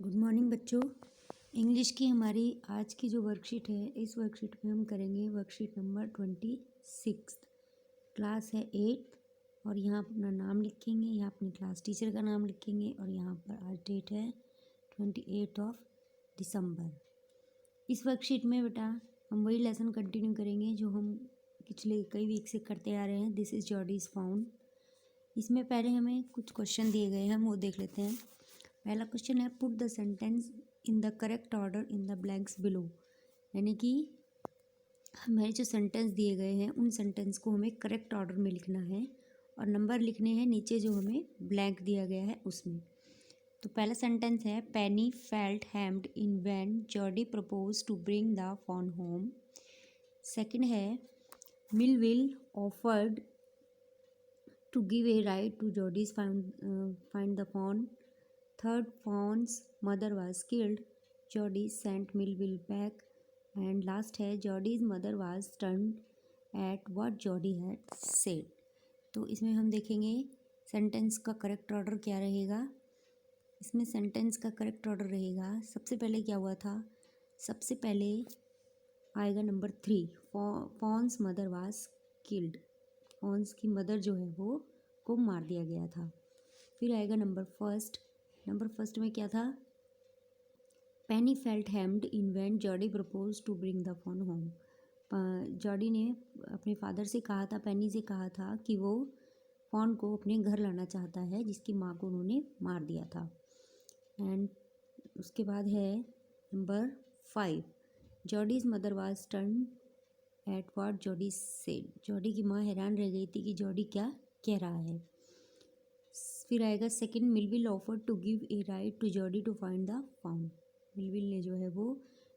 Good morning बच्चों। English की हमारी आज की जो वर्कशीट है, इस वर्कशीट में हम करेंगे वर्कशीट नंबर 26। क्लास है 8 और यहाँ अपना नाम लिखेंगे, यहाँ अपनी क्लास टीचर का नाम लिखेंगे और यहाँ पर आज डेट है 28 दिसंबर। इस वर्कशीट में बेटा हम वही लेसन कंटिन्यू करेंगे जो हम पिछले कई वीक से करते आ रहे हैं। This is Jodie's found. इसमें पहले हमें कुछ क्वेश्चन दिए गए हैं, हम वो देख लेते हैं। पहला क्वेश्चन है put the sentence in the correct order in the blanks below. यानी कि हमें जो सेंटेंस दिए गए हैं उन सेंटेंस को हमें करेक्ट ऑर्डर में लिखना है और नंबर लिखने हैं नीचे जो हमें ब्लैंक दिया गया है उसमें। तो पहला सेंटेंस है Penny felt hemmed in when Jody propose to bring the fawn home. Second है Millwheel offered to give a ride to Jodie's find the phone. Third, Fawn's mother was killed. Jodie sent Millville back. And last है Jodie's mother was stunned at what Jodie had said. तो इसमें हम देखेंगे sentence का correct order क्या रहेगा। इसमें sentence का करेक्ट ऑर्डर रहेगा, सबसे पहले क्या हुआ था, सबसे पहले आएगा number 3, fawns mother was killed. Fawns की मदर जो है वो को मार दिया गया था। फिर आएगा नंबर फर्स्ट में क्या था, Penny felt hemmed in when Jody propose to bring the fawn home. Jody ने अपने फादर से कहा था, पेनी से कहा था कि वो फोन को अपने घर लाना चाहता है, जिसकी माँ को उन्होंने मार दिया था। एंड उसके बाद है number 5, Jodie's mother was stunned at what Jordi said. Jordi की माँ हैरान रह गई थी कि जॉडी क्या कह रहा है। फिर आएगा second, Millwheel offer to give a ride to Jody to find the found. Millwheel ने जो है वो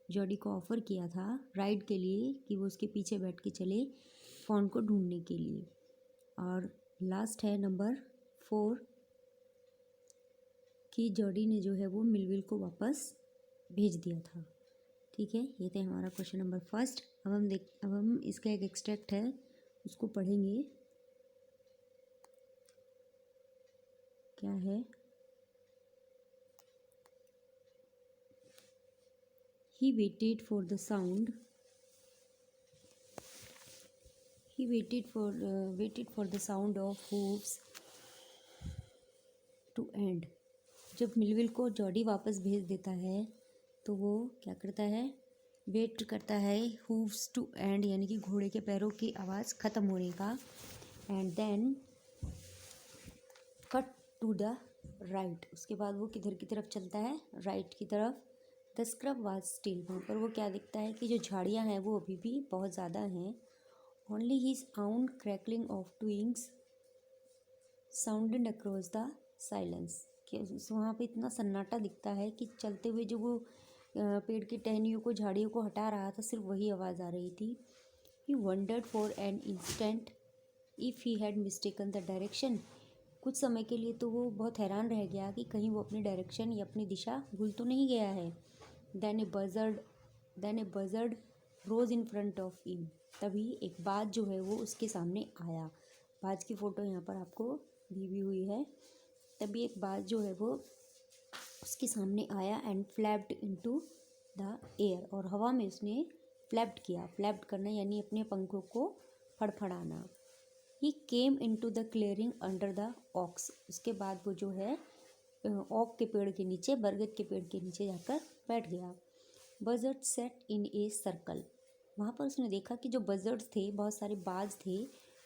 जॉडी को ऑफ़र किया था राइड के लिए कि वो उसके पीछे बैठ के चले फोन को ढूंढने के लिए। और लास्ट है नंबर 4 कि जॉडी ने जो है वो मिलविल को वापस भेज दिया था। ठीक है, ये थे हमारा क्वेश्चन नंबर फर्स्ट। अब हम इसका एक एक्सट्रैक्ट है उसको पढ़ेंगे। क्या है, he waited for the sound of hooves to end। जब मिलविल को जॉडी वापस भेज देता है तो वो क्या करता है, वेट करता है हूव्स टू एंड, यानी कि घोड़े के पैरों की आवाज़ ख़त्म होने का। And then cut to the right, उसके बाद वो किधर की तरफ चलता है, राइट की तरफ। द स्क्रब वाज स्टिल, वहाँ पर वो क्या दिखता है कि जो झाड़ियाँ हैं वो अभी भी बहुत ज़्यादा हैं। Only his own crackling of twigs sounded across the silence, कि वहाँ पे इतना सन्नाटा दिखता है कि चलते हुए जो वो पेड़ की टहनियों को, झाड़ियों को हटा रहा था, सिर्फ वही आवाज़ आ रही थी। He wondered for an instant if he had mistaken the direction. कुछ समय के लिए तो वो बहुत हैरान रह गया कि कहीं वो अपनी डायरेक्शन या अपनी दिशा भूल तो नहीं गया है। Then a buzzard rose in front of him. तभी एक बाज जो है वो उसके सामने आया। बाज की फ़ोटो यहाँ पर आपको दी भी हुई है। तभी एक बाज जो है वो उसके सामने आया and flapped into the air, और हवा में उसने फ्लैप्ड किया। फ्लैप्ड करना यानी अपने पंखों को फड़फड़ाना। He came into the clearing under the oaks. उसके बाद वो जो है ओक के पेड़ के नीचे, बरगद के पेड़ के नीचे जाकर बैठ गया। Buzzard set in a circle. वहाँ पर उसने देखा कि जो बजर्ड्स थे, बहुत सारे बाज थे,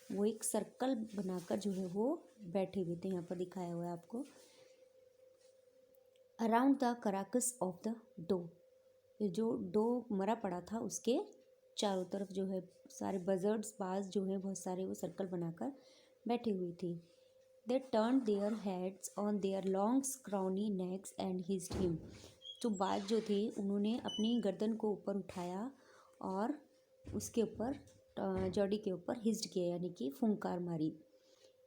वो एक सर्कल बनाकर जो है वो बैठे हुए थे। यहाँ पर दिखाया हुआ है आपको। Around the carcass of the doe, ये जो डो मरा पड़ा था उसके चारों तरफ जो है सारे बजर्ड्स, बाज जो है बहुत सारे वो सर्कल बनाकर बैठे हुए थे। They turn their heads on their long scrawny necks and hissed him. जो बाज जो थे उन्होंने अपनी गर्दन को ऊपर उठाया और उसके ऊपर जॉडी के ऊपर हिज्ड किया, यानी कि फुंकार मारी।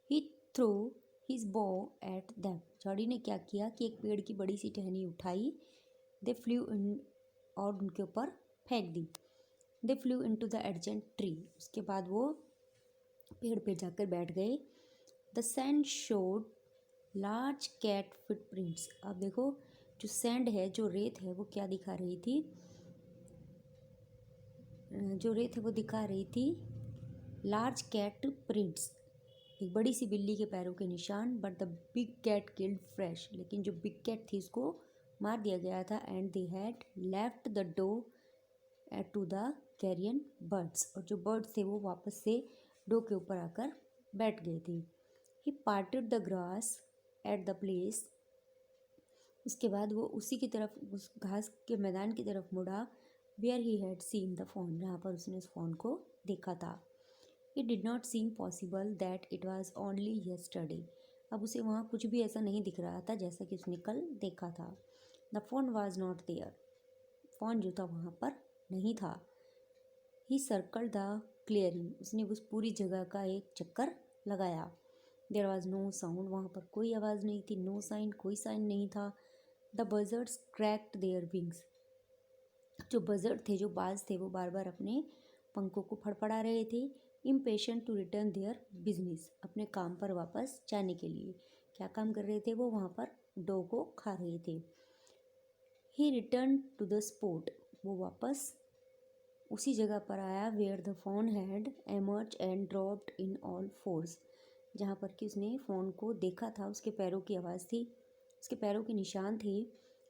He throw his bow at them. Jody ने क्या किया कि एक पेड़ की बड़ी सी टहनी उठाई, दे फ्लू इन, और उनके ऊपर फेंक दी। They flew into the adjacent tree. उसके बाद वो पेड़ पे जाकर बैठ गए। The sand showed large cat footprints. अब देखो जो सैंड है, जो रेत है, वो क्या दिखा रही थी, जो रेत है वो दिखा रही थी लार्ज कैट प्रिंट्स, एक बड़ी सी बिल्ली के पैरों के निशान। But the big cat killed fresh, लेकिन जो बिग कैट थी उसको मार दिया गया था। And they had left the doe to the carrion birds, और जो बर्ड्स थे वो वापस से डो के ऊपर आकर बैठ गए थे। He parted the grass at the place, उसके बाद वो उसी की तरफ, उस घास के मैदान की तरफ मुड़ा where he had seen the fawn, जहाँ पर उसने उस फॉन को देखा था। It did not seem possible that it was only yesterday, अब उसे वहाँ कुछ भी ऐसा नहीं दिख रहा था जैसा कि उसने कल देखा था। The fawn was not there, fawn जो था वहाँ पर नहीं था। ही सर्कल द क्लियरिंग, उसने उस पूरी जगह का एक चक्कर लगाया। देयर वॉज नो साउंड, वहाँ पर कोई आवाज़ नहीं थी। नो साइन, कोई साइन नहीं था। द बजर्ड्स क्रैक्ड देयर विंग्स, जो बजर्ड थे, जो बाज थे, वो बार बार अपने पंखों को फड़फड़ा रहे थे। Impatient to return their business, अपने काम पर वापस जाने के लिए। क्या काम कर रहे थे वो, वहाँ पर डो को खा रहे थे। He returned to the spot, वो वापस उसी जगह पर आया where the fawn had emerged and dropped in all fours, जहाँ पर कि उसने फ़ोन को देखा था। उसके पैरों की आवाज़ थी, उसके पैरों के निशान थे।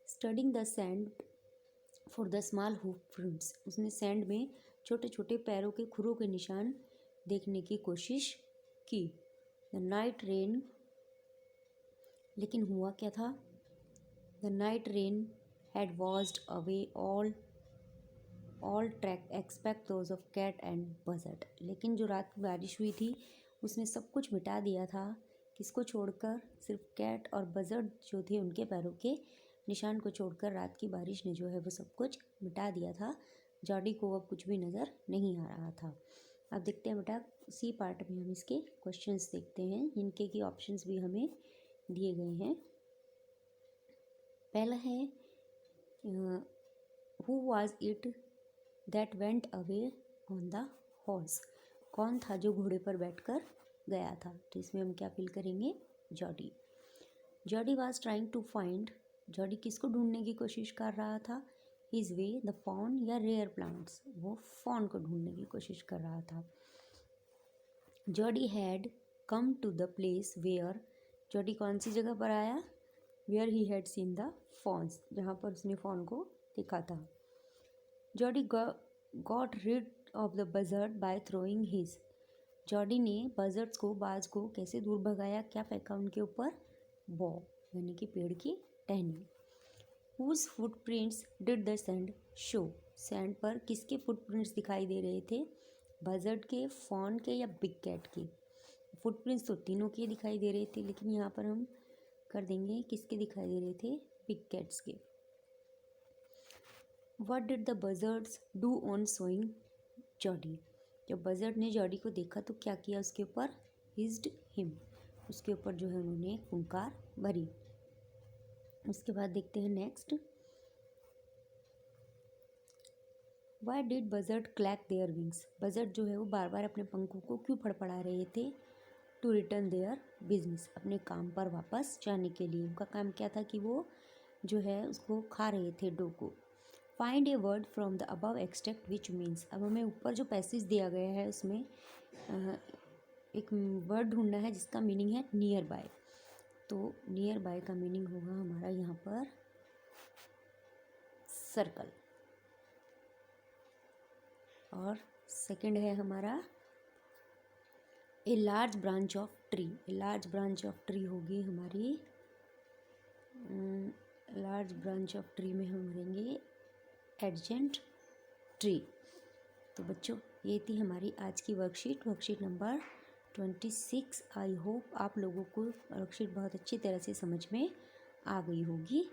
Studying the sand for the small hoof prints, उसने सैंड में छोटे छोटे पैरों के खुरों के निशान देखने की कोशिश की। द नाइट रेन, लेकिन हुआ क्या था, the night rain had washed away all track except those of cat and buzzard, लेकिन जो रात की बारिश हुई थी उसने सब कुछ मिटा दिया था। किसको छोड़कर, सिर्फ कैट और बजर्ड जो थे उनके पैरों के निशान को छोड़कर रात की बारिश ने जो है वो सब कुछ मिटा दिया था। जॉडी को अब कुछ भी नज़र नहीं आ रहा था। अब देखते हैं बेटा, उसी पार्ट में हम इसके क्वेश्चंस देखते हैं, जिनके की ऑप्शंस भी हमें दिए गए हैं। पहला है who was it that went away on the horse, कौन था जो घोड़े पर बैठकर गया था। तो इसमें हम क्या फिल करेंगे, Jody. Jody was trying to find, Jody किसको ढूंढने की कोशिश कर रहा था, हिज वे द फॉन या रेयर प्लांट्स, वो फॉन को ढूंढने की कोशिश कर रहा था। Jody had come to the place where, Jody कौन सी जगह पर आया, where he had seen the fawns, जहाँ पर उसने फॉन को देखा था। Jody got rid of the buzzard by throwing his, Jordi ने बजर्ड्स को, बाज को कैसे दूर भगाया, क्या फेंका उनके ऊपर, बॉ यानी कि पेड़ की टहनी। Whose footprints did the sand show, sand पर किसके फुटप्रिंट्स दिखाई दे रहे थे, बजर्ड के, फॉन के या बिग कैट के। फुटप्रिंट्स तो तीनों के दिखाई दे रहे थे, लेकिन यहाँ पर हम कर देंगे किसके दिखाई दे रहे थे, बिग कैट्स के। What did the buzzards do on seeing Jody, जब बजर्ड ने जॉडी को देखा तो क्या किया उसके ऊपर, हिज्ड हिम, उसके ऊपर जो है उन्होंने फुंकार भरी। उसके बाद देखते हैं next, why did buzzard clack their wings, buzzard जो है वो बार बार अपने पंखों को क्यों फड़फड़ा रहे थे, टू रिटर्न देयर बिजनेस, अपने काम पर वापस जाने के लिए। उनका काम क्या था कि वो जो है उसको खा रहे थे, डो को। Find a word from the above extract which means, अब हमें ऊपर जो पैसेज दिया गया है उसमें एक वर्ड ढूंढना है जिसका मीनिंग है नियर बाय। तो नियर बाय का मीनिंग होगा हमारा यहाँ पर सर्कल, और सेकंड है हमारा a large branch of tree, a large branch of tree होगी हमारी, लार्ज ब्रांच ऑफ ट्री में हम भरेंगे एडजेंट ट्री। तो बच्चों ये थी हमारी आज की वर्कशीट नंबर 26। आई होप आप लोगों को वर्कशीट बहुत अच्छी तरह से समझ में आ गई होगी।